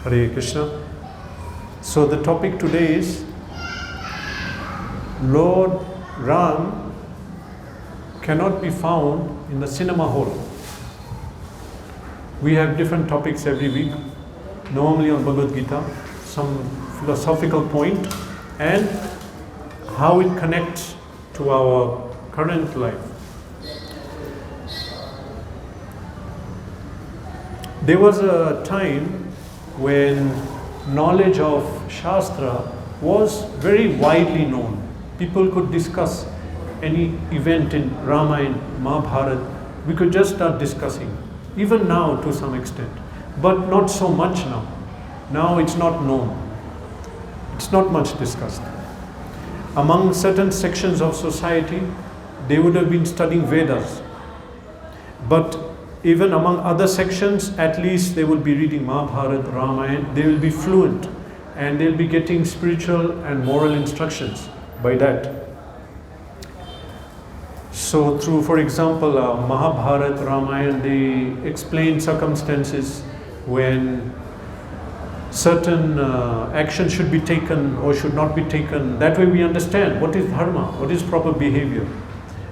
Hare Krishna. So the topic today is Lord Ram cannot be found in the cinema hall. We have different topics every week, normally on Bhagavad Gita, some philosophical point and how it connects to our current life. There was a time when knowledge of Shastra was very widely known. People could discuss any event in Rama and Mahabharata. We could just start discussing, even now to some extent, but not so much now. Now it's not known. It's not much discussed. Among certain sections of society, they would have been studying Vedas. But even among other sections, at least they will be reading Mahabharata, Ramayana, they will be fluent and they'll be getting spiritual and moral instructions by that. So through, for example, Mahabharata, Ramayana, they explain circumstances when certain action should be taken or should not be taken. That way we understand what is dharma, what is proper behavior.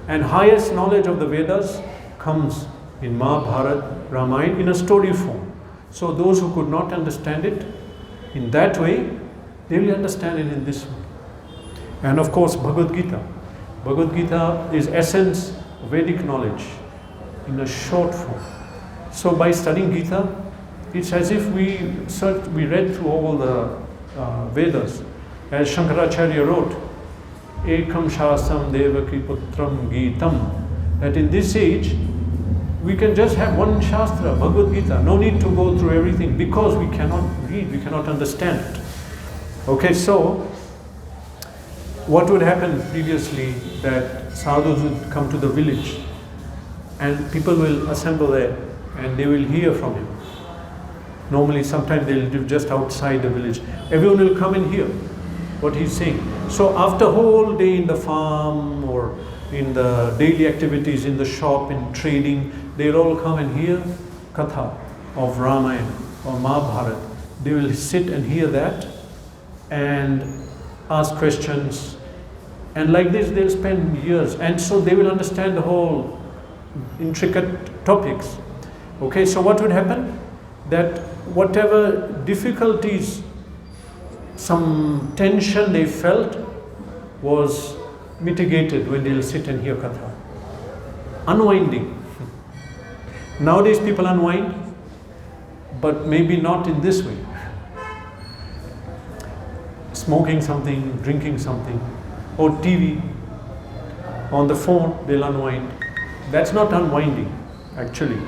And highest knowledge of the Vedas comes in Mahabharata, Ramayana in a story form. So those who could not understand it in that way, they will understand it in this way. And of course Bhagavad Gita. Bhagavad Gita is essence of Vedic knowledge in a short form. So by studying Gita, it's as if we read through all the Vedas. As Shankaracharya wrote, Ekam Shasam Devaki Putram Gitam, that in this age, we can just have one Shastra, Bhagavad Gita, no need to go through everything because we cannot read, we cannot understand it. Okay, so what would happen previously that sadhus would come to the village and people will assemble there and they will hear from him. Normally, sometimes they'll live just outside the village. Everyone will come and hear what he's saying. So after a whole day in the farm or in the daily activities, in the shop, in trading, they'll all come and hear Katha of Ramayana or Mahabharata. They will sit and hear that and ask questions. And like this, they'll spend years. And so they will understand the whole intricate topics. Okay, so what would happen? That whatever difficulties, some tension they felt was mitigated when they'll sit and hear Katha. Unwinding. Nowadays people unwind, but maybe not in this way. Smoking something, drinking something, or TV, on the phone they'll unwind. That's not unwinding, actually.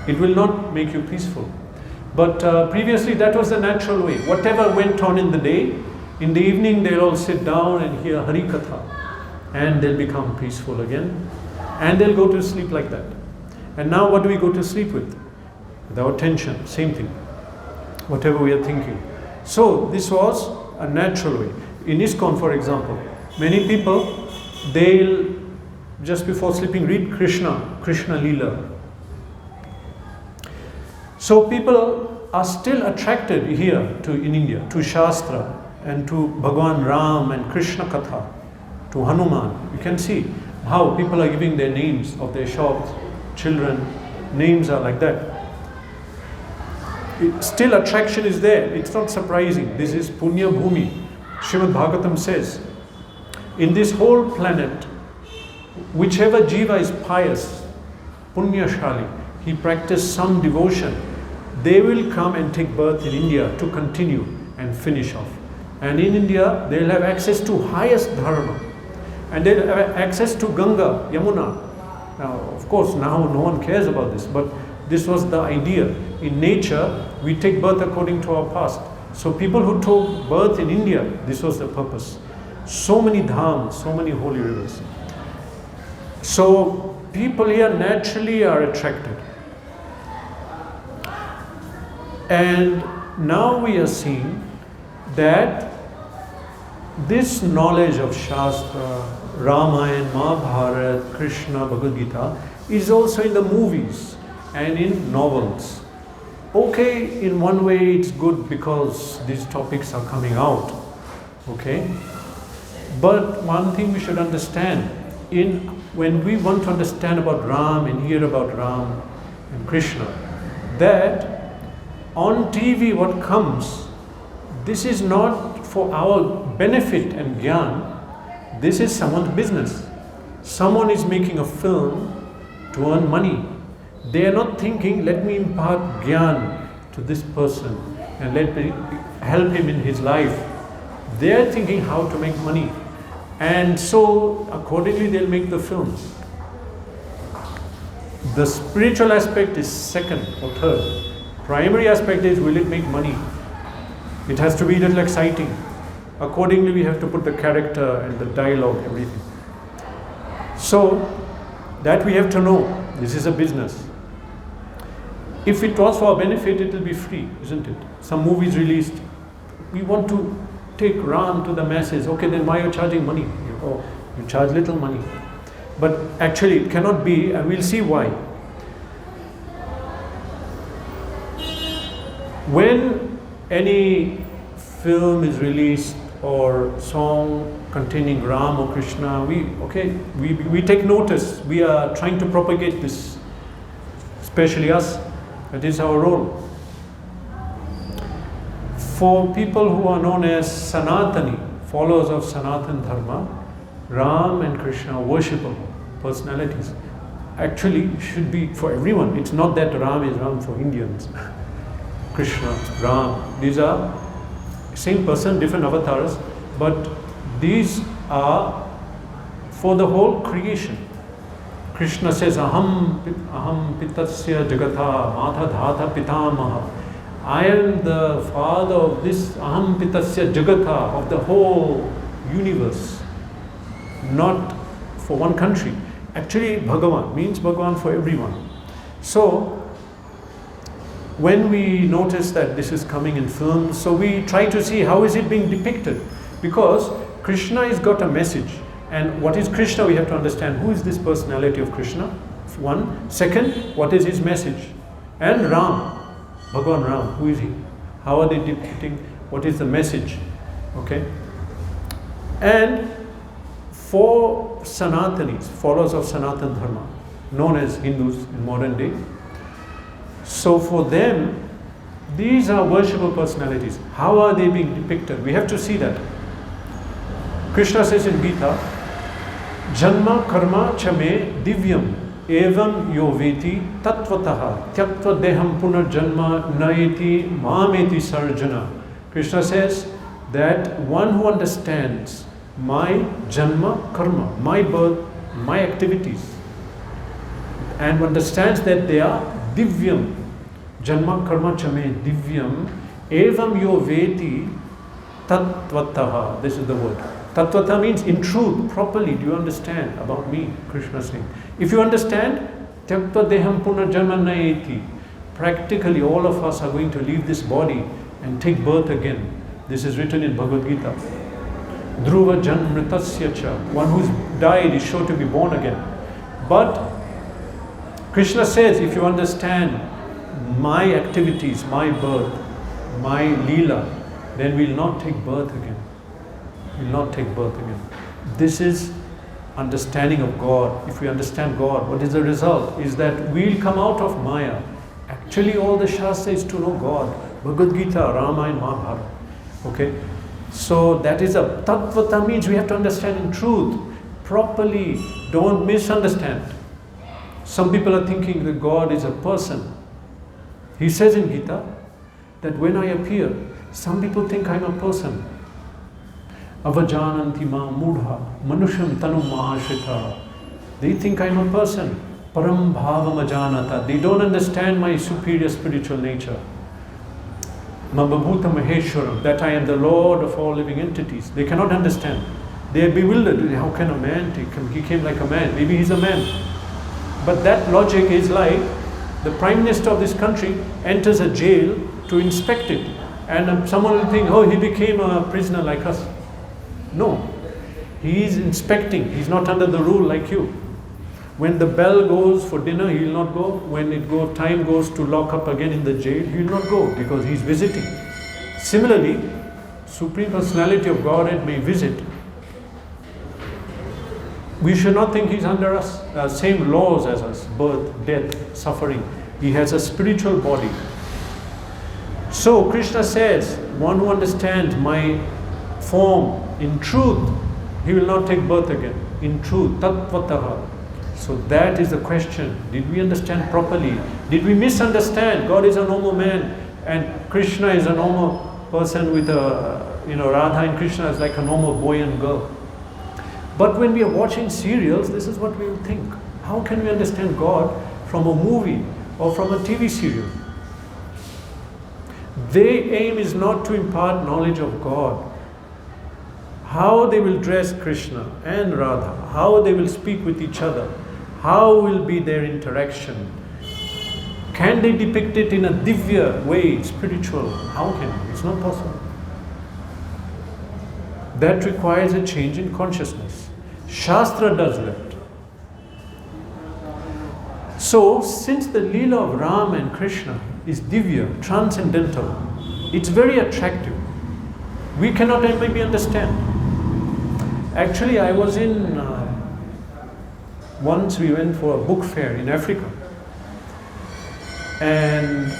It will not make you peaceful. But previously that was the natural way. Whatever went on in the day, in the evening they'll all sit down and hear Hari Katha and they'll become peaceful again and they'll go to sleep like that. And now what do we go to sleep with? With our attention, same thing. Whatever we are thinking. So this was a natural way. In ISKCON, for example, many people, they'll just before sleeping read Krishna Leela. So people are still attracted here in India to Shastra and to Bhagwan Ram and Krishna Katha, to Hanuman. You can see how people are giving their names of their shops, children, names are like that. Still attraction is there. It's not surprising. This is Punya Bhumi. Srimad Bhagavatam says, in this whole planet, whichever jiva is pious, Punyashali, he practiced some devotion, they will come and take birth in India to continue and finish off. And in India, they'll have access to highest dharma. And they'll have access to Ganga, Yamuna. Now, of course, now no one cares about this, but this was the idea. In nature, we take birth according to our past. So people who took birth in India, this was the purpose. So many dhams, so many holy rivers. So people here naturally are attracted. And now we are seeing that this knowledge of Shastra, Ramayana, Mahabharata, Krishna, Bhagavad Gita is also in the movies and in novels. Okay, in one way it's good because these topics are coming out. Okay? But one thing we should understand, when we want to understand about Ram and hear about Ram and Krishna, that on TV what comes, this is not for our benefit and gyan, this is someone's business. Someone is making a film to earn money. They are not thinking, let me impart gyan to this person and let me help him in his life. They are thinking how to make money. And so accordingly they'll make the films. The spiritual aspect is second or third. Primary aspect is, will it make money? It has to be a little exciting. Accordingly we have to put the character and the dialogue, everything. So that we have to know, this is a business. If it was for our benefit, it will be free, isn't it? Some movies released, we want to take Ram to the masses. Okay, then why are you charging money? You charge little money. But actually it cannot be, and we'll see why. When any film is released or song containing Ram or Krishna, we take notice. We are trying to propagate this, especially us. That is our role. For people who are known as Sanatani, followers of Sanatan Dharma, Ram and Krishna are worshipable personalities. Actually, should be for everyone. It's not that Ram is Ram for Indians. Krishna, Ram, these are same person, different avatars, but these are for the whole creation. Krishna says, Aham pitasya jagatha matha dhata pitamaha. I am the father of this Aham pitasya jagatha, of the whole universe, not for one country. Actually, Bhagavan means Bhagavan for everyone. So, when we notice that this is coming in films, so we try to see how is it being depicted. Because Krishna has got a message. And what is Krishna? We have to understand who is this personality of Krishna. One. Second, what is his message? And Ram, Bhagavan Ram, who is he? How are they depicting? What is the message? Okay. And for Sanatanis, followers of Sanatan Dharma, known as Hindus in modern day, so for them, these are worshipable personalities. How are they being depicted? We have to see that. Krishna says in Gita, Janma karma chame divyam evam yo veti tatvataha tyaktva deham punarjanma naeti mameti sarjana. Krishna says that one who understands my janma karma, my birth, my activities, and understands that they are divyam, janma karma chame divyam evam yo veti tatvataha. This is the word. Tatvata means in truth, properly. Do you understand about me? Krishna saying. If you understand, Tyaktva deham punarjanma naeti. Practically all of us are going to leave this body and take birth again. This is written in Bhagavad Gita. Dhruva janmritasya cha. One who's died is sure to be born again. But Krishna says, if you understand my activities, my birth, my leela, then we'll not take birth again. Will not take birth again. This is understanding of God. If we understand God, what is the result? Is that we'll come out of Maya. Actually, all the Shastra is to know God. Bhagavad Gita, Rama and Mahabharata. Okay? So that is a Tattvata means we have to understand in truth, properly. Don't misunderstand. Some people are thinking that God is a person. He says in Gita that when I appear, some people think I'm a person. Avajananti ma mudha manusham tanum mahashrita. They think I'm a person. Param bhavam ajanata. They don't understand my superior spiritual nature. Mabhabhuta maheshwaram. That I am the Lord of all living entities. They cannot understand. They are bewildered. How can a man take him? He came like a man. Maybe he's a man. But that logic is like the Prime Minister of this country enters a jail to inspect it. And someone will think, oh, he became a prisoner like us. No, he is inspecting. He's not under the rule like you. When the bell goes for dinner, he will not go. When time goes to lock up again in the jail, he will not go because he is visiting. Similarly, Supreme Personality of Godhead may visit. We should not think he's under us, same laws as us, birth, death, suffering. He has a spiritual body. So Krishna says, one who understands my form in truth, he will not take birth again. In truth, tattvataha. So that is the question. Did we understand properly? Did we misunderstand? God is a normal man and Krishna is a normal person with Radha and Krishna is like a normal boy and girl. But when we are watching serials, this is what we will think. How can we understand God from a movie or from a TV serial? Their aim is not to impart knowledge of God. How they will dress Krishna and Radha, how they will speak with each other, how will be their interaction. Can they depict it in a divya way, spiritual? How can they? It's not possible. That requires a change in consciousness. Shastra does that. So, since the Leela of Rama and Krishna is divya, transcendental, it's very attractive. We cannot maybe understand. Actually, I was once we went for a book fair in Africa. And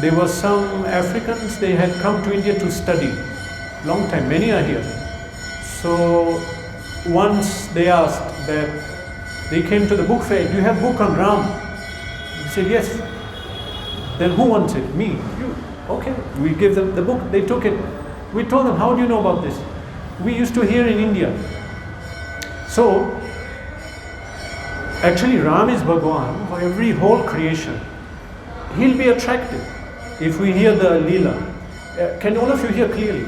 there were some Africans, they had come to India to study. Long time, many are here. So once they asked that, they came to the book fair, do you have book on Ram? He said, yes. Then who wants it? Me. You. Okay. We give them the book, they took it. We told them, how do you know about this? We used to hear in India. So, actually Ram is Bhagavan for every whole creation. He'll be attractive if we hear the Leela. Can all of you hear clearly?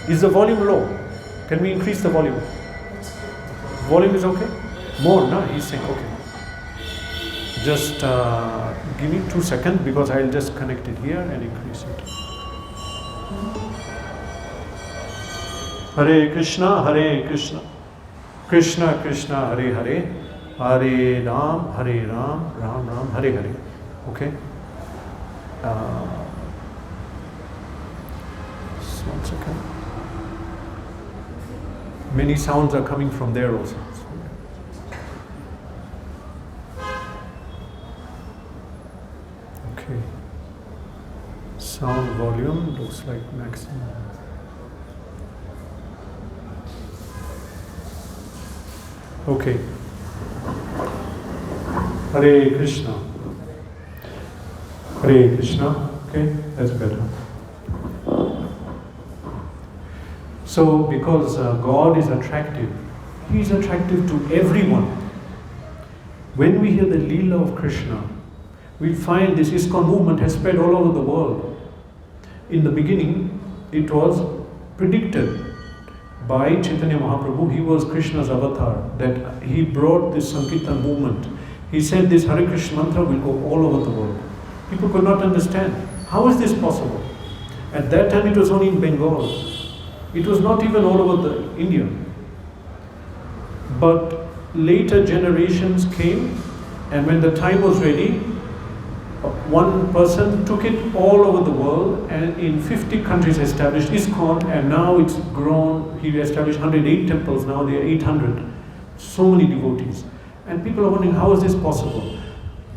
Is the volume low? Can we increase the volume? Volume is okay? More, no? He's saying okay. Just give me 2 seconds because I'll just connect it here and increase it. Hare Krishna, Krishna Krishna, Hare Hare, Hare Ram, Ram Ram, Hare Hare. Okay? Just 1 second. Many sounds are coming from there also. Okay. Sound volume looks like maximum. Okay. Hare Krishna. Hare Krishna. Okay, that's better. So, because God is attractive, He is attractive to everyone. When we hear the Leela of Krishna, we find this ISKCON movement has spread all over the world. In the beginning, it was predicted by Chaitanya Mahaprabhu. He was Krishna's avatar, that he brought this Sankirtan movement. He said this Hare Krishna mantra will go all over the world. People could not understand. How is this possible? At that time it was only in Bengal. It was not even all over India. But later generations came, and when the time was ready, one person took it all over the world, and in 50 countries established ISKCON, and now it's grown. He established 108 temples, now there are 800. So many devotees. And people are wondering, how is this possible?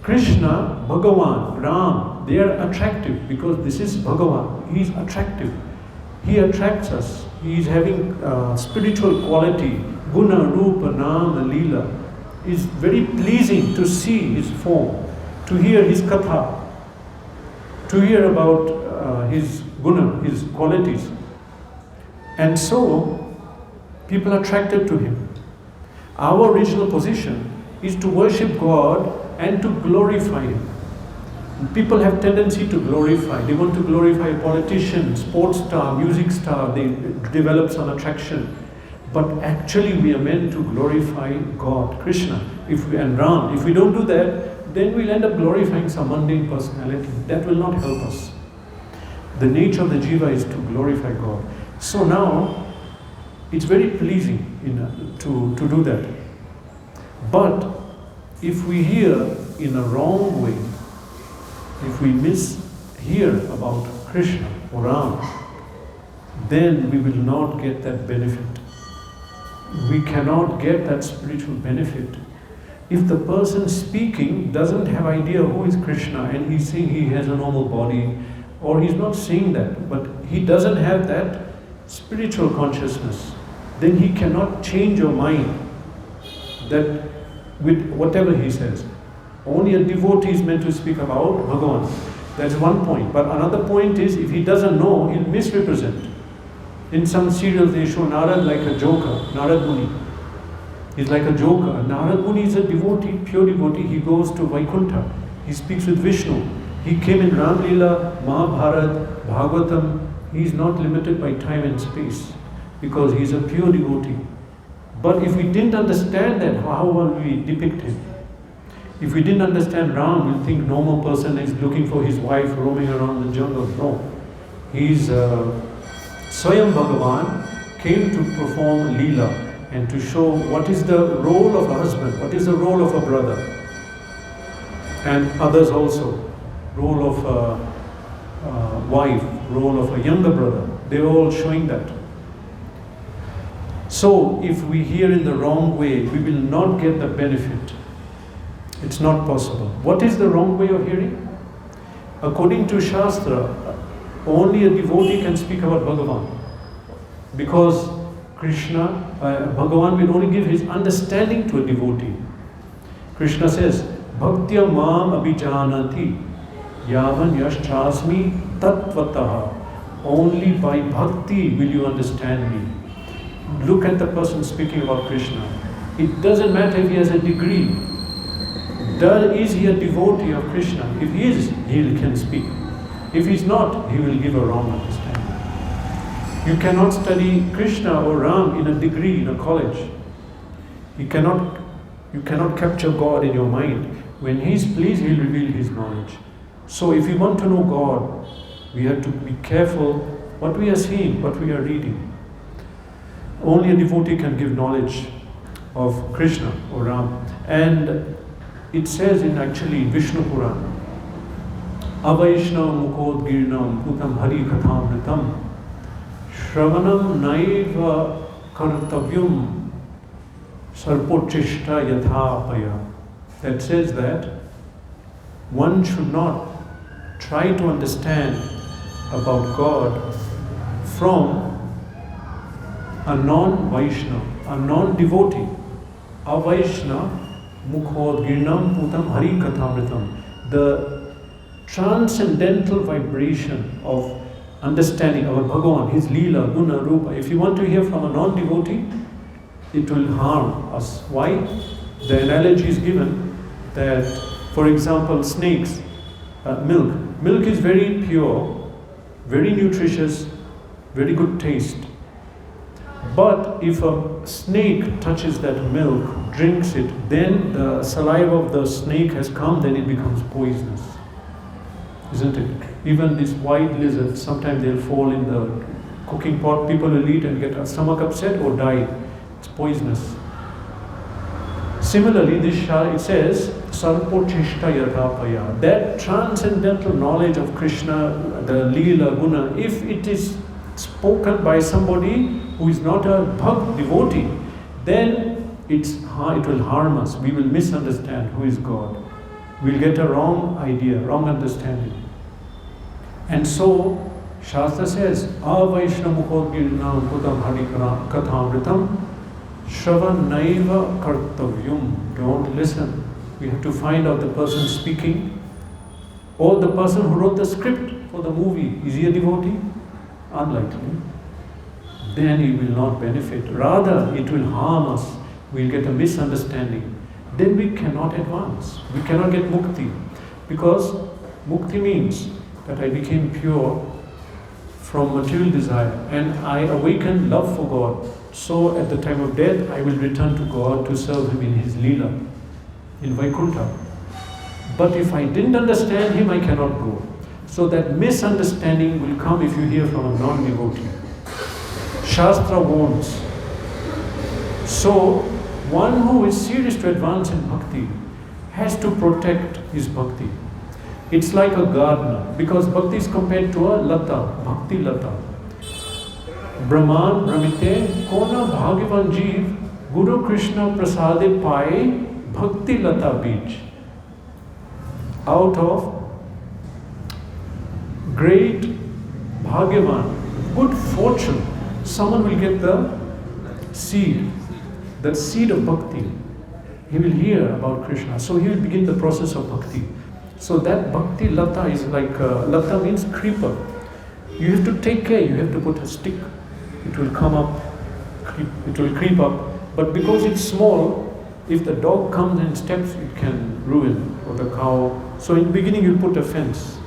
Krishna, Bhagavan, Ram, they are attractive because this is Bhagavan. He is attractive. He attracts us. He is having spiritual quality. Guna, Rupa, Nama, Leela. It's very pleasing to see his form, to hear his katha, to hear about his guna, his qualities. And so, people are attracted to him. Our original position is to worship God and to glorify Him. People have tendency to glorify. They want to glorify a politician, sports star, music star. They develop some attraction. But actually we are meant to glorify God, Krishna, and Ram. If we don't do that, then we'll end up glorifying some mundane personality. That will not help us. The nature of the jiva is to glorify God. So now, it's very pleasing to do that. But If we hear in a wrong way, if we mishear about Krishna or Rama, then we will not get that benefit. We cannot get that spiritual benefit. If the person speaking doesn't have idea who is Krishna and he's saying he has a normal body, or he's not saying that, but he doesn't have that spiritual consciousness, then he cannot change your mind that with whatever he says. Only a devotee is meant to speak about Bhagavan. That's one point. But another point is, if he doesn't know, he'll misrepresent. In some serials they show Narad like a joker, Narad Muni. He's like a joker. Narad Muni is a devotee, pure devotee. He goes to Vaikuntha. He speaks with Vishnu. He came in Ram Leela, Mahabharat, Bhagavatam. He is not limited by time and space because he is a pure devotee. But if we didn't understand that, how will we depict him? If we didn't understand Ram, we'll think normal person is looking for his wife roaming around the jungle. No. He's Swayam Bhagavan came to perform Leela and to show what is the role of a husband, what is the role of a brother, and others also, role of a wife, role of a younger brother. They're all showing that. So if we hear in the wrong way, we will not get the benefit. It's not possible. What is the wrong way of hearing? According to Shastra, only a devotee can speak about Bhagavan. Because Krishna, Bhagavan will only give his understanding to a devotee. Krishna says, Bhaktya mam abhijanati yavan yashchasmi tatvataha. Only by bhakti will you understand me. Look at the person speaking about Krishna. It doesn't matter if he has a degree. Is he a devotee of Krishna? If he is, he can speak. If he's not, he will give a wrong understanding. You cannot study Krishna or Ram in a degree in a college. You cannot capture God in your mind. When He is pleased, He'll reveal His knowledge. So if we want to know God, we have to be careful what we are seeing, what we are reading. Only a devotee can give knowledge of Krishna or Ram. And it says in Vishnu Puran, Avaishnav mukod girnam putam hari kathamritam shravanam naiva kartavyum sarpochishta yathapaya. That says that one should not try to understand about God from a non-Vaishnava, a non-devotee. Avaishnav mukhod girnam putam hari kathamritam. The transcendental vibration of understanding about Bhagavan, His Leela, Guna, Rupa. If you want to hear from a non-devotee, it will harm us. Why? The analogy is given that, for example, snakes, milk. Milk is very pure, very nutritious, very good taste. But if a snake touches that milk, drinks it, then the saliva of the snake has come, then it becomes poisonous. Isn't it? Even these white lizards, sometimes they'll fall in the cooking pot, people will eat and get a stomach upset or die. It's poisonous. Similarly, it says, Sarpochishta Yadhapaya. That transcendental knowledge of Krishna, the Leela, Guna, if it is spoken by somebody who is not a bhakt devotee, then it will harm us. We will misunderstand who is God. We'll get a wrong idea, wrong understanding. And so, Shastra says, Avaishnamukod girnam putam hari kathamritam shravan naiva kartavyum. Don't listen. We have to find out the person speaking, or the person who wrote the script for the movie. Is he a devotee? Unlikely. Then he will not benefit. Rather, it will harm us. We'll get a misunderstanding. Then we cannot advance. We cannot get mukti. Because mukti means that I became pure from material desire and I awakened love for God. So at the time of death, I will return to God to serve Him in His Leela, in Vaikuntha. But if I didn't understand Him, I cannot go. So that misunderstanding will come if you hear from a non-devotee. Shastra warns. So, one who is serious to advance in bhakti has to protect his bhakti. It's like a gardener, because bhakti is compared to a lata, bhakti lata. Brahman, Brahmite, Kona Bhagavan Jeev, Guru Krishna Prasade Pai, Bhakti Lata Beach. Out of great Bhagavan, good fortune, someone will get the seed of bhakti. He will hear about Krishna, so he will begin the process of bhakti. So that bhakti lata is like, lata means creeper. You have to take care, you have to put a stick. It will come up, it will creep up. But because it's small, if the dog comes and steps, it can ruin, or the cow. So in the beginning you put a fence,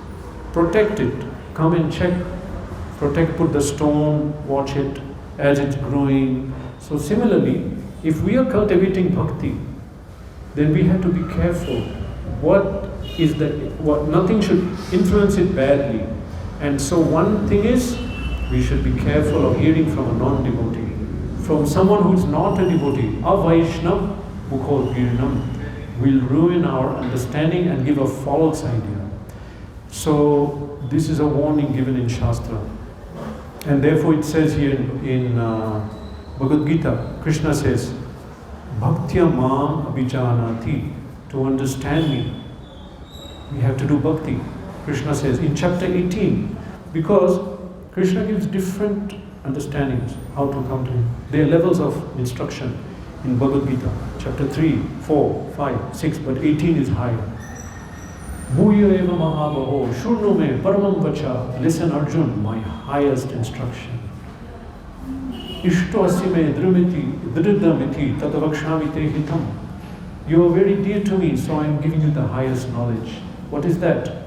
protect it, come and check, protect, put the stone, watch it as it's growing. So similarly, if we are cultivating bhakti, then we have to be careful. Nothing should influence it badly. And so one thing is, we should be careful of hearing from a non-devotee. From someone who is not a devotee, avaishnav mukhopirinam, will ruin our understanding and give a false idea. So this is a warning given in Shastra. And therefore it says here in Bhagavad Gita, Krishna says, Bhaktya mam abhijanati, to understand me, we have to do bhakti. Krishna says in chapter 18, because Krishna gives different understandings how to come to him. There are levels of instruction in Bhagavad Gita, chapter 3, 4, 5, 6, but 18 is higher. Bhuya eva mahabhaho, shurnu me paramam vacha, listen Arjun, my highest instruction. Ishto asime dridamiti tatavakshami te hitam. You are very dear to me, so I am giving you the highest knowledge. What is that?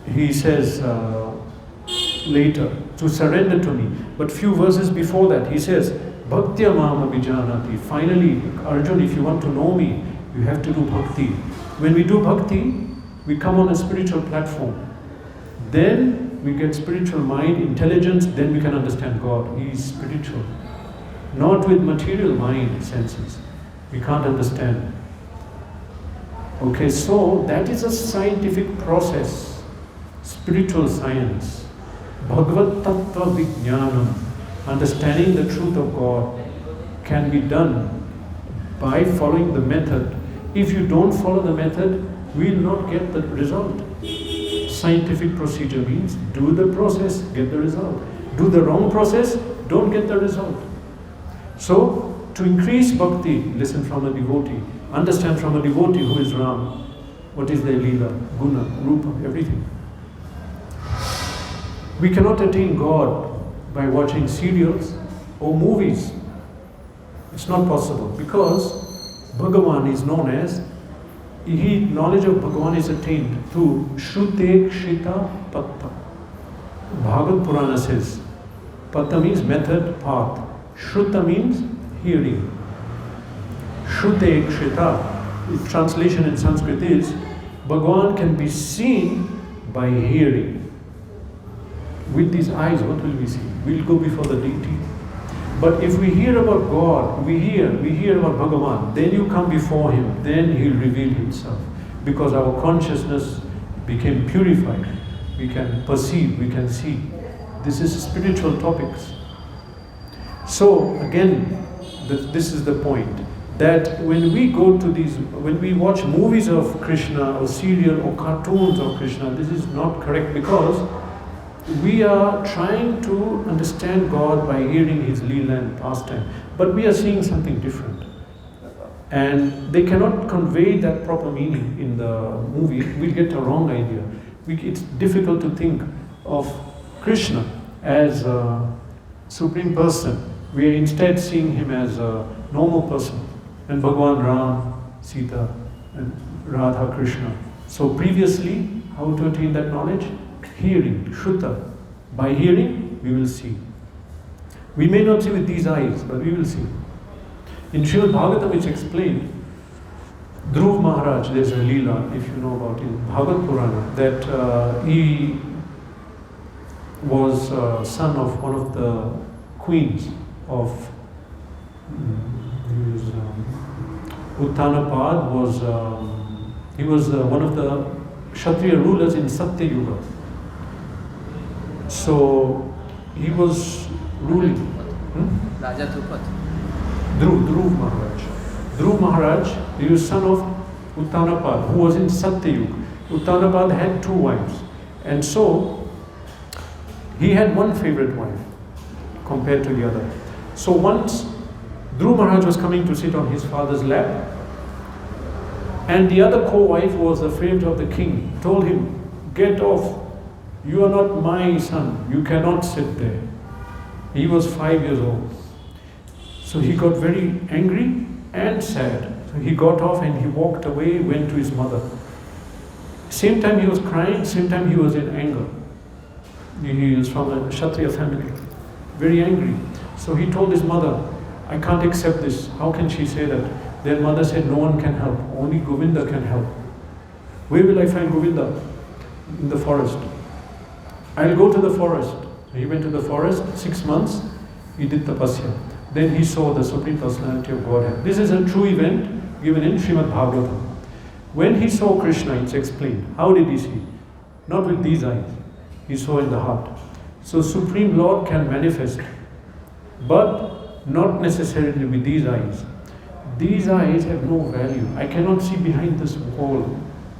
He says later, to surrender to me. But few verses before that, he says, Bhaktya mam abhijanati. Finally, Arjun, if you want to know me, you have to do bhakti. When we do bhakti, we come on a spiritual platform. Then we get spiritual mind, intelligence, then we can understand God. He is spiritual. Not with material mind, senses. We can't understand. Okay, so that is a scientific process, spiritual science. Bhagavad Tattva Vijnanam, understanding the truth of God, can be done by following the method. If you don't follow the method, we will not get the result. Scientific procedure means do the process, get the result. Do the wrong process, don't get the result. So, to increase bhakti, listen from a devotee. Understand from a devotee who is Rama. What is their Leela, Guna, Rupa, everything. We cannot attain God by watching serials or movies. It's not possible, because Bhagavan is known as, knowledge of Bhagavan is attained through Shrute Kshita Patta. Bhagavad Purana says, Patta means method, path. Shruta means hearing. Shrute Kshita, the translation in Sanskrit is, Bhagavan can be seen by hearing. With these eyes, what will we see? We'll go before the deity. But if we hear about God, we hear about Bhagavan, then you come before him, then he'll reveal himself. Because our consciousness became purified. We can perceive, we can see. This is spiritual topics. So again, this is the point, that when we go to when we watch movies of Krishna or serial or cartoons of Krishna, this is not correct, because we are trying to understand God by hearing his Leela and pastime, but we are seeing something different. And they cannot convey that proper meaning in the movie. We get a wrong idea. It's difficult to think of Krishna as a supreme person. We are instead seeing him as a normal person. And Bhagavan Ram, Sita, and Radha Krishna. So previously, how to attain that knowledge? Hearing, Shruta. By hearing, we will see. We may not see with these eyes, but we will see. In Srimad Bhagavatam it's explained, Dhruv Maharaj, there's a Leela, if you know about it, Bhagavad Purana, that he was son of one of the queens of Uttanapad was he was one of the Kshatriya rulers in Satya Yuga. So he was ruling. Raja Drupat. Dhruv Maharaj. Dhruv Maharaj, he was son of Uttanapad, who was in Satya Yuga. Uttanapad had 2 wives, and so he had one favorite wife compared to the other. So once Dhruv Maharaj was coming to sit on his father's lap, and the other co-wife was the favorite of the king, told him, "Get off, you are not my son, you cannot sit there." He was 5 years old. So he got very angry and sad. So he got off and he walked away, went to his mother. Same time he was crying, same time he was in anger. He was from a Kshatriya family, very angry. So he told his mother, "I can't accept this. How can she say that?" Their mother said, "No one can help, only Govinda can help." "Where will I find Govinda?" "In the forest." "I'll go to the forest." He went to the forest, 6 months, he did tapasya. Then he saw the Supreme Personality of Godhead. This is a true event given in Srimad Bhagavatam. When he saw Krishna, it's explained. How did he see? Not with these eyes. He saw in the heart. So Supreme Lord can manifest, but not necessarily with these eyes. These eyes have no value. I cannot see behind this wall.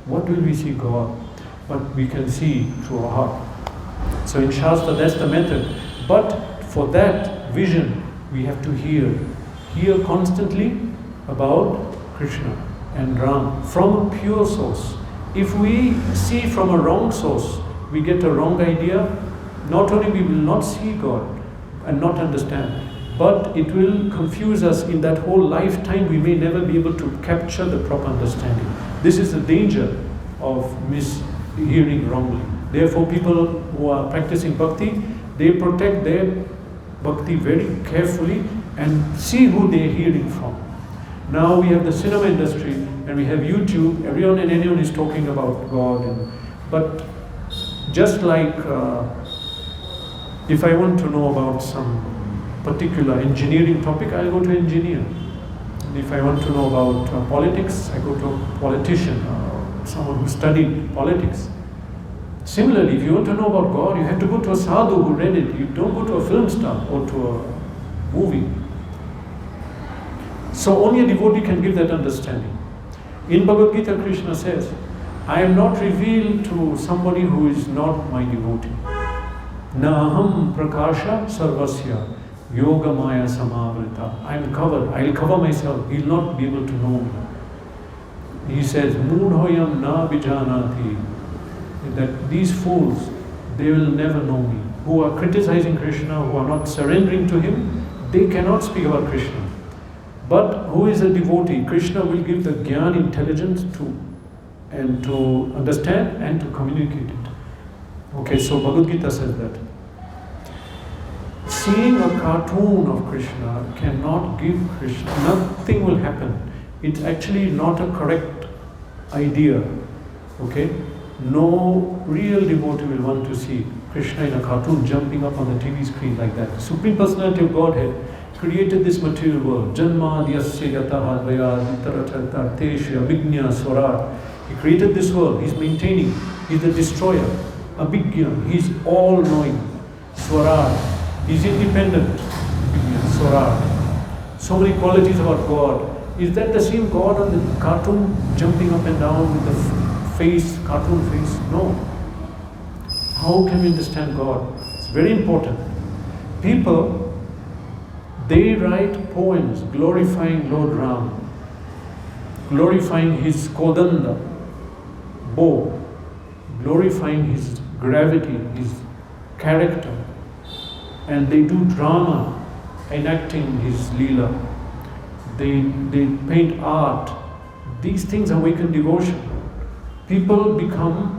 What will we see God? But we can see through our heart. So in Shastra, that's the method. But for that vision, we have to hear constantly about Krishna and Rama from a pure source. If we see from a wrong source, we get a wrong idea. Not only we will not see God and not understand, but it will confuse us. In that whole lifetime, we may never be able to capture the proper understanding. This is the danger of mishearing wrongly. Therefore, people who are practicing bhakti, they protect their bhakti very carefully and see who they are hearing from. Now we have the cinema industry and we have YouTube. Everyone and anyone is talking about God. But just like if I want to know about some particular engineering topic, I'll go to engineer. And if I want to know about politics, I go to a politician, someone who studied politics. Similarly, if you want to know about God, you have to go to a sadhu who read it. You don't go to a film star or to a movie. So only a devotee can give that understanding. In Bhagavad Gita, Krishna says, "I am not revealed to somebody who is not my devotee. Naham prakasha sarvasya yoga maya samavrita." I am covered. I will cover myself. He will not be able to know me. He says, "Mudhoyam na vijanati," that these fools, they will never know me. Who are criticizing Krishna, who are not surrendering to him, they cannot speak about Krishna. But who is a devotee? Krishna will give the jnana intelligence to understand and to communicate it. Okay, so Bhagavad Gita says that. Seeing a cartoon of Krishna cannot give Krishna, nothing will happen. It's actually not a correct idea. Okay? No real devotee will want to see Krishna in a cartoon jumping up on the TV screen like that. The Supreme Personality of Godhead created this material world. Janmadhyasya yataha dvayad vitaratartesha abhignya swarat. He created this world. He's maintaining. He's the destroyer. Abhignya. He's all-knowing. Swarat. He's independent. Abhignya. Swarat. So many qualities about God. Is that the same God on the cartoon jumping up and down with the face, cartoon face? No. How can we understand God? It's very important. People, they write poems glorifying Lord Rama, glorifying his kodanda, bow, glorifying his gravity, his character, and they do drama enacting his leela. They paint art. These things awaken devotion. People become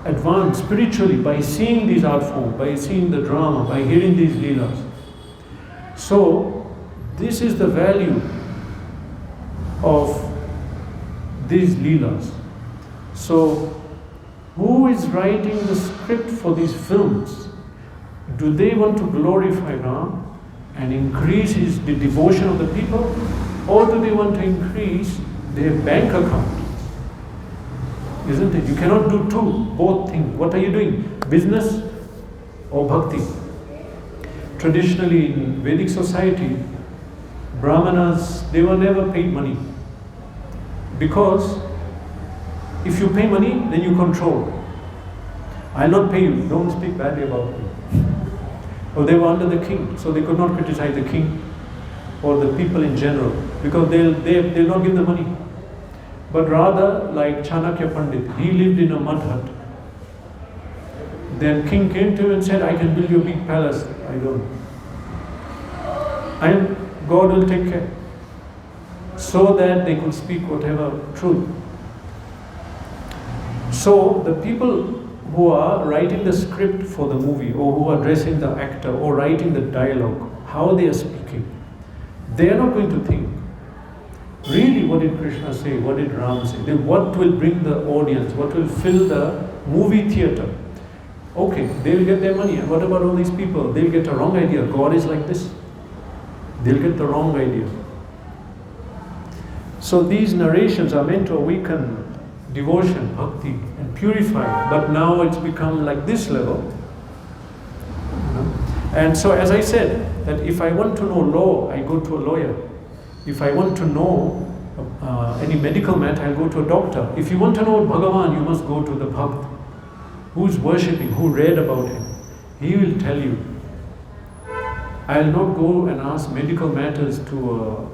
advanced spiritually by seeing these art forms, by seeing the drama, by hearing these leelas. So, this is the value of these leelas. So, who is writing the script for these films? Do they want to glorify Ram and increase the devotion of the people? Or do they want to increase their bank account? Isn't it? You cannot do both things. What are you doing? Business or bhakti? Traditionally in Vedic society, Brahmanas, they were never paid money. Because if you pay money, then you control. I'll not pay you, don't speak badly about me. Or they were under the king, so they could not criticize the king or the people in general, because they'll not give the money. But rather, like Chanakya Pandit, he lived in a mud hut. Then king came to him and said, I can build you a big palace. I don't. And God will take care. So that they could speak whatever truth. So the people who are writing the script for the movie, or who are dressing the actor, or writing the dialogue, how they are speaking, they are not going to think, really what did Krishna say, what did Ram say, then what will bring the audience, what will fill the movie theatre. Okay, they will get their money, and what about all these people? They'll get a wrong idea, God is like this. They'll get the wrong idea. So these narrations are meant to awaken devotion, bhakti, and purify. But now it's become like this level. And so as I said, that if I want to know law, I go to a lawyer. If I want to know any medical matter, I'll go to a doctor. If you want to know Bhagavan, you must go to the Bhakt, who's worshipping, who read about him. He will tell you. I'll not go and ask medical matters to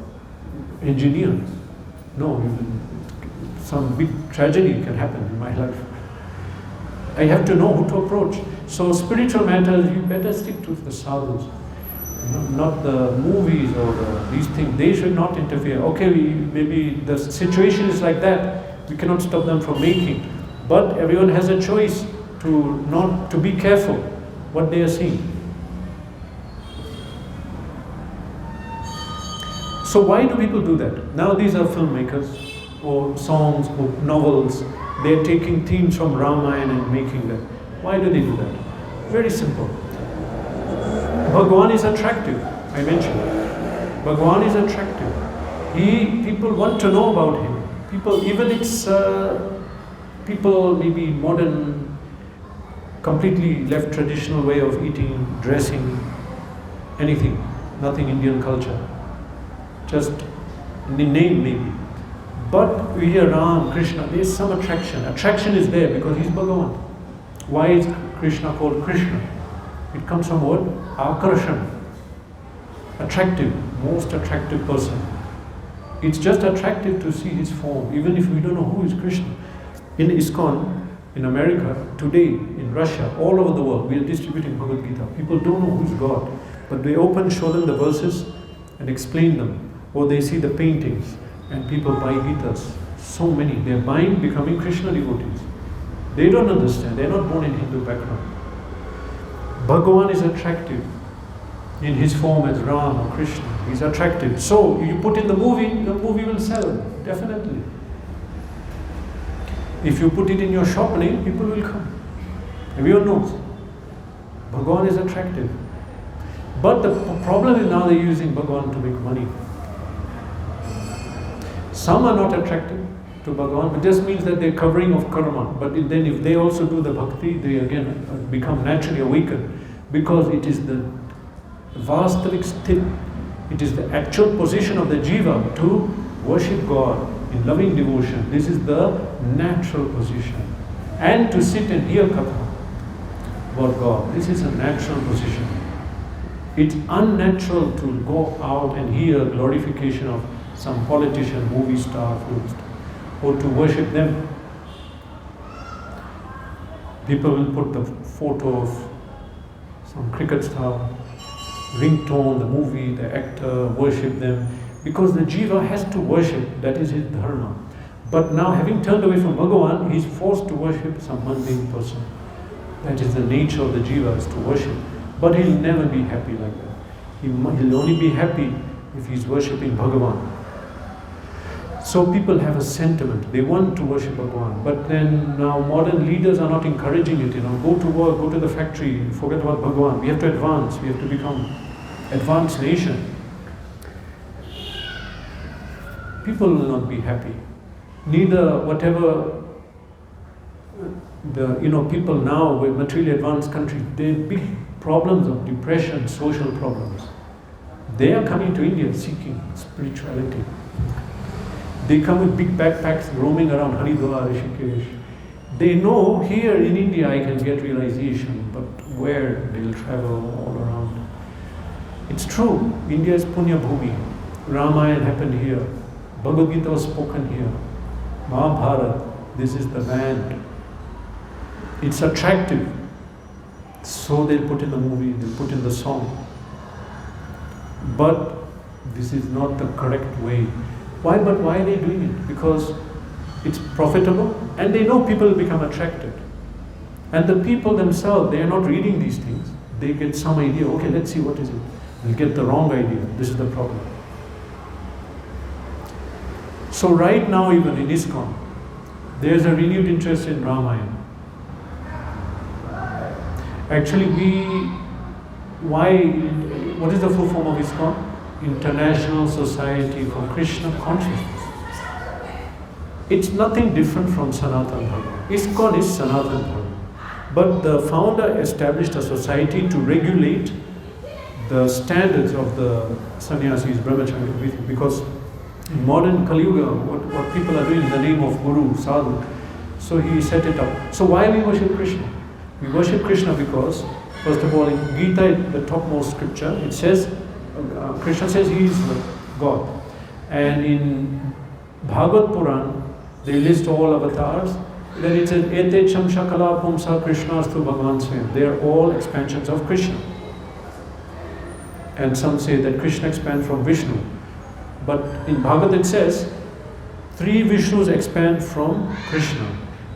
engineers. No, some big tragedy can happen in my life. I have to know who to approach. So spiritual matters, you better stick to the sadhus. Not the movies or these things. They should not interfere. Okay, maybe the situation is like that. We cannot stop them from making. But everyone has a choice to be careful what they are seeing. So why do people do that? Now these are filmmakers, or songs, or novels. They are taking themes from Ramayana and making them. Why do they do that? Very simple. Bhagwan is attractive, I mentioned. Bhagwan is attractive. People want to know about him. People maybe modern, completely left traditional way of eating, dressing, anything, nothing Indian culture. Just the name maybe. But we hear Ram, Krishna, there is some attraction. Attraction is there because he's Bhagavan. Why is Krishna called Krishna? It comes from what? Akarshan. Attractive, most attractive person. It's just attractive to see his form, even if we don't know who is Krishna. In ISKCON, in America, today, in Russia, all over the world, we are distributing Bhagavad Gita. People don't know who's God, but they show them the verses and explain them. Or they see the paintings and people buy Gitas. So many. They're buying, becoming Krishna devotees. They don't understand. They're not born in Hindu background. Bhagavan is attractive in his form as Rama or Krishna. He's attractive. So you put in the movie will sell, definitely. If you put it in your shop name, people will come. Everyone knows. Bhagavan is attractive. But the problem is now they're using Bhagavan to make money. Some are not attracted to Bhagavan, it just means that they're covering of karma. But then if they also do the bhakti, they again become naturally awakened, because it is the vastavik sthit, it is the actual position of the jiva to worship God in loving devotion. This is the natural position. And to sit and hear katha about God, this is a natural position. It's unnatural to go out and hear glorification of some politician, movie star, or to worship them. People will put the photo of some cricket star, ringtone, the movie, the actor, worship them, because the jiva has to worship, that is his dharma. But now, having turned away from Bhagavan, he is forced to worship some mundane person. That is the nature of the jiva, is to worship. But he'll never be happy like that. He'll only be happy if he's worshipping Bhagavan. So people have a sentiment, they want to worship Bhagavan, but then now modern leaders are not encouraging it, go to work, go to the factory, forget about Bhagavan. We have to advance, we have to become advanced nation. people will not be happy. Neither whatever people now with materially advanced countries, they have big problems of depression, social problems. They are coming to India seeking spirituality. They come with big backpacks roaming around Haridwar, Rishikesh. They know here in India I can get realization, but where they'll travel all around. It's true, India is Punya Bhumi. Ramayana happened here. Bhagavad Gita was spoken here. Mahabharata, this is the land. It's attractive. So they'll put in the movie, they'll put in the song. But this is not the correct way. Why? But why are they doing it? Because it's profitable and they know people will become attracted. And the people themselves, they are not reading these things. They get some idea, okay, let's see what is it. They'll get the wrong idea. This is the problem. So right now even in ISKCON, there's a renewed interest in Ramayana. Actually what is the full form of ISKCON? International Society for Krishna Consciousness. It's nothing different from Sanatana Dharma. ISKCON is Sanatana Dharma. But the founder established a society to regulate the standards of the sannyasis, brahmachari, everything. Because in modern Kali Yuga, what people are doing in the name of Guru, Sadhu, so he set it up. So why we worship Krishna? We worship Krishna because, first of all, in Gita, the topmost scripture, it says, Krishna says he is God. And in Bhagavad Puran, they list all avatars. Then it says, Ete Cham Shakala Pumsa Krishnastu Bhagavan Swayam. They are all expansions of Krishna. And some say that Krishna expands from Vishnu. But in Bhagavad it says, 3 Vishnus expand from Krishna.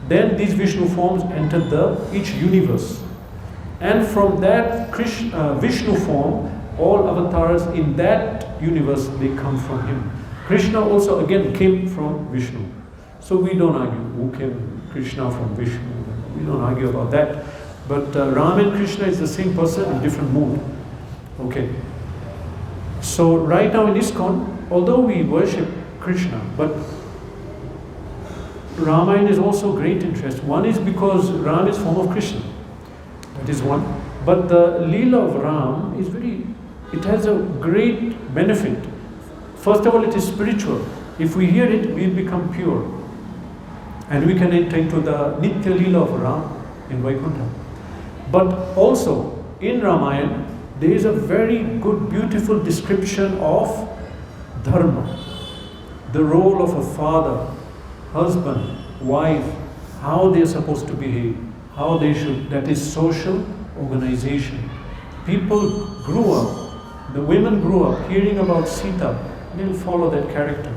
Then these Vishnu forms enter each universe. And from that Vishnu form, all avatars in that universe, they come from him. Krishna also again came from Vishnu. So we don't argue who came Krishna from Vishnu. We don't argue about that. But Rama and Krishna is the same person in different mood. Okay. So right now in ISKCON, although we worship Krishna, but Ramayana is also great interest. One is because Ram is form of Krishna. That is one. But the Leela of Ram is it has a great benefit. First of all, it is spiritual. If we hear it, we become pure. And we can enter into the Nitya Leela of Ram in Vaikuntha. But also, in Ramayana, there is a very good, beautiful description of dharma. The role of a father, husband, wife, how they are supposed to behave, how they should, that is social organization. People grew up, the women grew up hearing about Sita, they'll follow that character.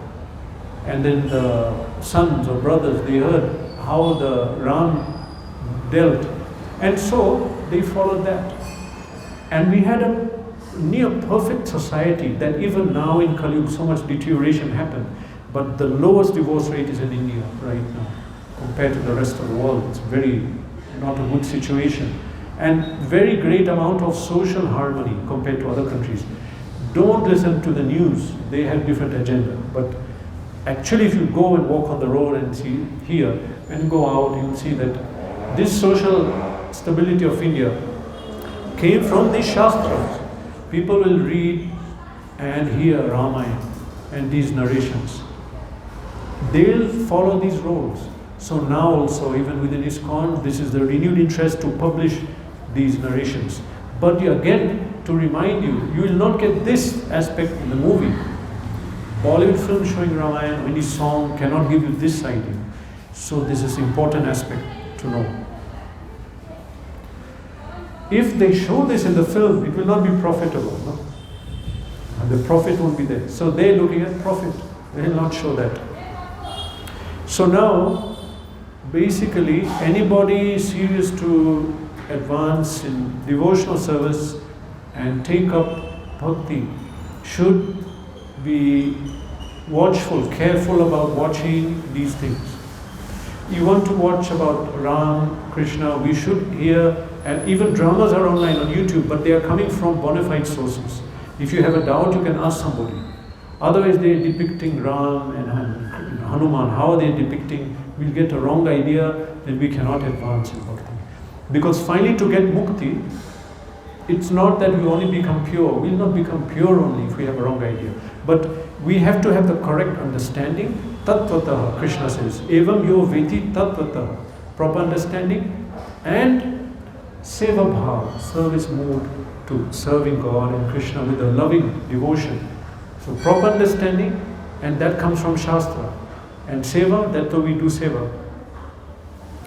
And then the sons or brothers, they heard how the Ram dealt. And so they followed that. And we had a near perfect society that even now in Kali Yuga so much deterioration happened. But the lowest divorce rate is in India right now. Compared to the rest of the world, it's not a good situation. And very great amount of social harmony compared to other countries. Don't listen to the news, they have different agenda. But actually if you go and walk on the road and see here, and go out, you'll see that this social stability of India came from these shastras. People will read and hear Ramayana and these narrations. They'll follow these roles. So now also, even within ISKCON, this is the renewed interest to publish these narrations. But again, to remind you, you will not get this aspect in the movie. Bollywood film showing Ramayana, any song cannot give you this idea. So this is important aspect to know. If they show this in the film, it will not be profitable. No? And the profit won't be there. So they're looking at profit. They will not show that. So now, basically, anybody serious to advance in devotional service and take up bhakti should be watchful, careful about watching these things. You want to watch about Ram, Krishna, we should hear, and even dramas are online on YouTube, but they are coming from bona fide sources. If you have a doubt, you can ask somebody. Otherwise they're depicting Ram and Hanuman. How are they depicting? We'll get a wrong idea, then we cannot advance in bhakti. Because finally to get mukti, it's not that we only become pure. We'll not become pure only if we have a wrong idea. But we have to have the correct understanding. Tattvataha, Krishna says, Evam yo veti tattvataha, proper understanding, and seva bhava, service mode to serving God and Krishna with a loving devotion. So proper understanding, and that comes from Shastra. And seva, that's why we do seva.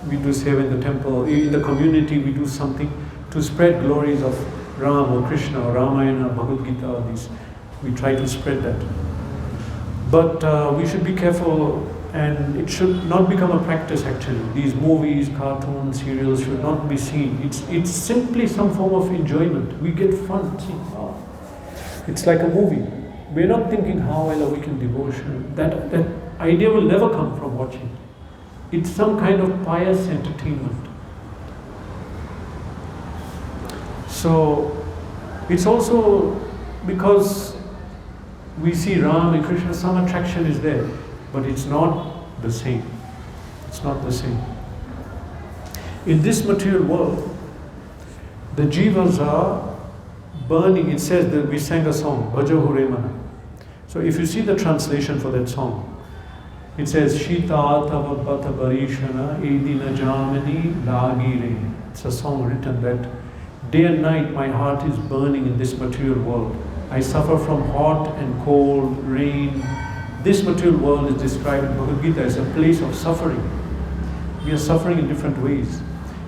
We do seva in the temple, in the community, we do something to spread glories of Ram or Krishna or Ramayana, Bhagavad Gita, these. We try to spread that. But we should be careful, and it should not become a practice actually. These movies, cartoons, serials should not be seen. It's simply some form of enjoyment. We get fun. See, wow. It's like a movie. We're not thinking how well we can devotion. That idea will never come from watching. It's some kind of pious entertainment. So it's also because we see Ram and Krishna, some attraction is there, but it's not the same. It's not the same. In this material world, the jivas are burning. It says that we sang a song, Bhajahu Remana. So if you see the translation for that song, it says, Shita tava bata barishana edina jamani lagire. It's a song written that day and night my heart is burning in this material world. I suffer from hot and cold, rain. This material world is described in Bhagavad Gita as a place of suffering. We are suffering in different ways.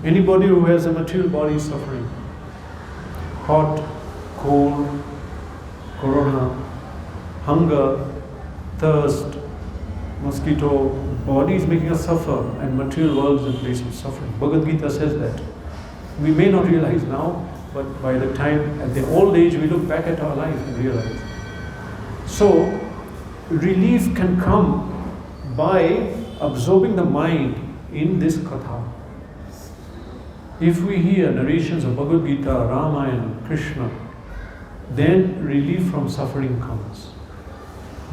Anybody who has a material body is suffering. Hot, cold, corona, hunger, thirst, mosquito, body is making us suffer, and material world is a place of suffering. Bhagavad Gita says that. We may not realize now, but by the time, at the old age, we look back at our life and realize. So, relief can come by absorbing the mind in this katha. If we hear narrations of Bhagavad Gita, Ramayana, Krishna, then relief from suffering comes.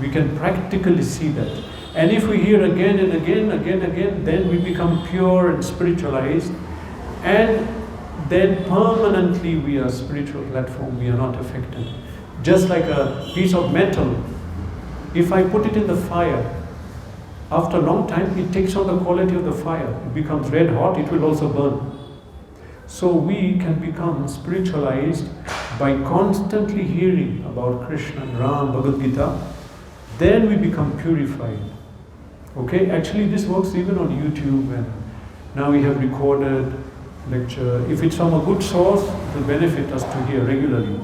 We can practically see that. And if we hear again and again, then we become pure and spiritualized, and then permanently we are spiritual platform, we are not affected. Just like a piece of metal, if I put it in the fire, after a long time it takes on the quality of the fire. It becomes red hot, it will also burn. So we can become spiritualized by constantly hearing about Krishna, Ram, Bhagavad Gita. Then we become purified. Okay, actually this works even on YouTube, and now we have recorded lecture. If it's from a good source, it will benefit us to hear regularly.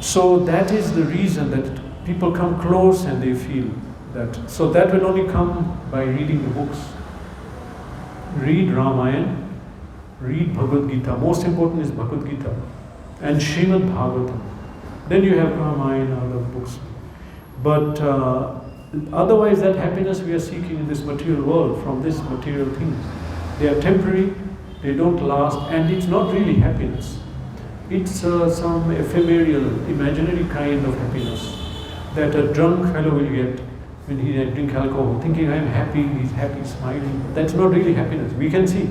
So that is the reason that people come close and they feel that. So that will only come by reading the books. Read Ramayana, read Bhagavad Gita. Most important is Bhagavad Gita and Srimad Bhagavatam. Then you have Ramayana, other books. But otherwise, that happiness we are seeking in this material world, from these material things, they are temporary, they don't last, and it's not really happiness. It's some ephemeral, imaginary kind of happiness that a drunk fellow will get when he drinks alcohol, thinking I'm happy, he's happy, smiling. That's not really happiness. We can see.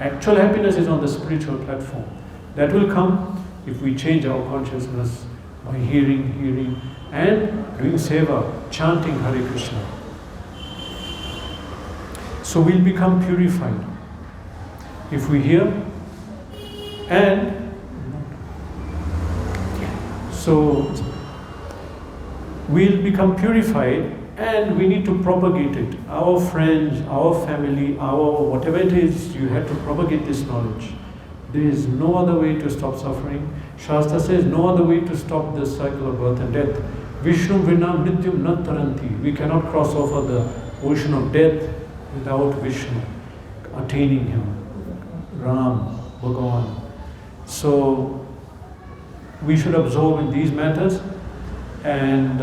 Actual happiness is on the spiritual platform. That will come if we change our consciousness by hearing, and doing seva, chanting Hare Krishna. So we'll become purified if we hear, and so we'll become purified, and we need to propagate it. Our friends, our family, our whatever it is, you have to propagate this knowledge. There is no other way to stop suffering. Shastra says no other way to stop this cycle of birth and death. Vishnu Vinam Nityam Nat Taranti. We cannot cross over the ocean of death without Vishnu, attaining him. Ram, Bhagavan. So we should absorb in these matters, and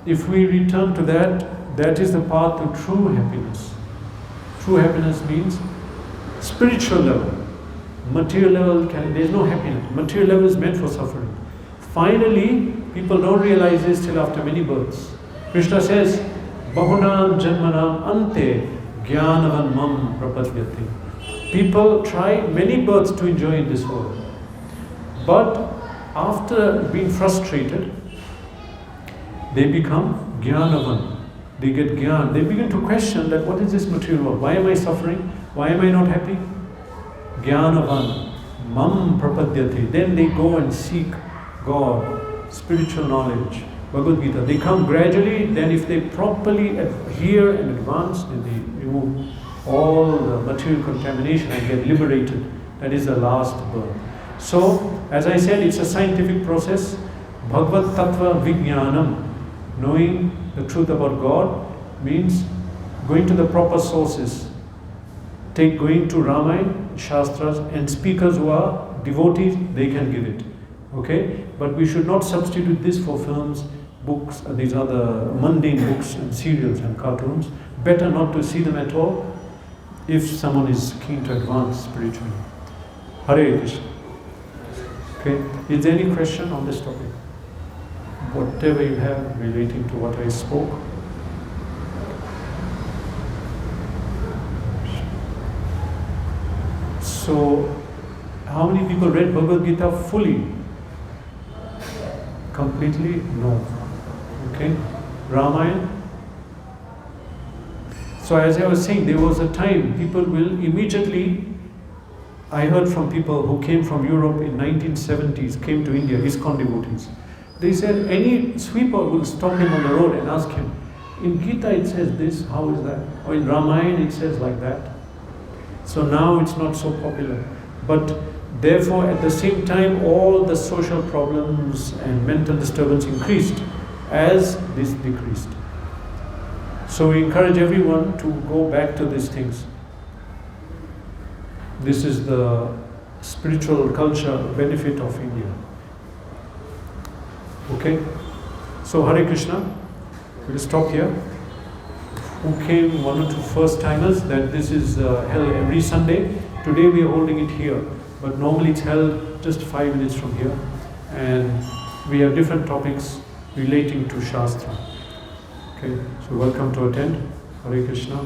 if we return to that, that is the path to true happiness. True happiness means spiritual level. Material level, there is no happiness. Material level is meant for suffering. Finally, people don't realize this till after many births. Krishna says, Bahunam Janmanam Ante Jnanavan Mam Prapadyati. People try many births to enjoy in this world. But after being frustrated, they become Jnanavan. They get Jnana. They begin to question that what is this material world? Why am I suffering? Why am I not happy? Jnanavan Mam Prapadyati. Then they go and seek God, spiritual knowledge, Bhagavad Gita. They come gradually, then if they properly adhere and advance, then they remove all the material contamination and get liberated. That is the last birth. So, as I said, it's a scientific process. Bhagavad Tattva Vijnanam, knowing the truth about God, means going to the proper sources. Going to Ramayana, Shastras, and speakers who are devotees, they can give it. Okay? But we should not substitute this for films, books, these other mundane books and serials and cartoons. Better not to see them at all if someone is keen to advance spiritually. Hare Krishna. Okay? Is there any question on this topic? Whatever you have relating to what I spoke. So, how many people read Bhagavad Gita fully? Completely? No. Okay? Ramayana? So as I was saying, there was a time people will immediately, I heard from people who came from Europe in 1970s, came to India, ISKCON devotees. They said any sweeper will stop him on the road and ask him, in Gita it says this, how is that? Or in Ramayana it says like that. So now it's not so popular. But therefore, at the same time, all the social problems and mental disturbance increased as this decreased. So we encourage everyone to go back to these things. This is the spiritual culture benefit of India. Okay? So Hare Krishna. We'll stop here. Who came, one or two first timers, that this is held every Sunday. Today we are holding it here, but normally it's held just 5 minutes from here. And we have different topics relating to Shastra. Okay, so welcome to attend. Hare Krishna.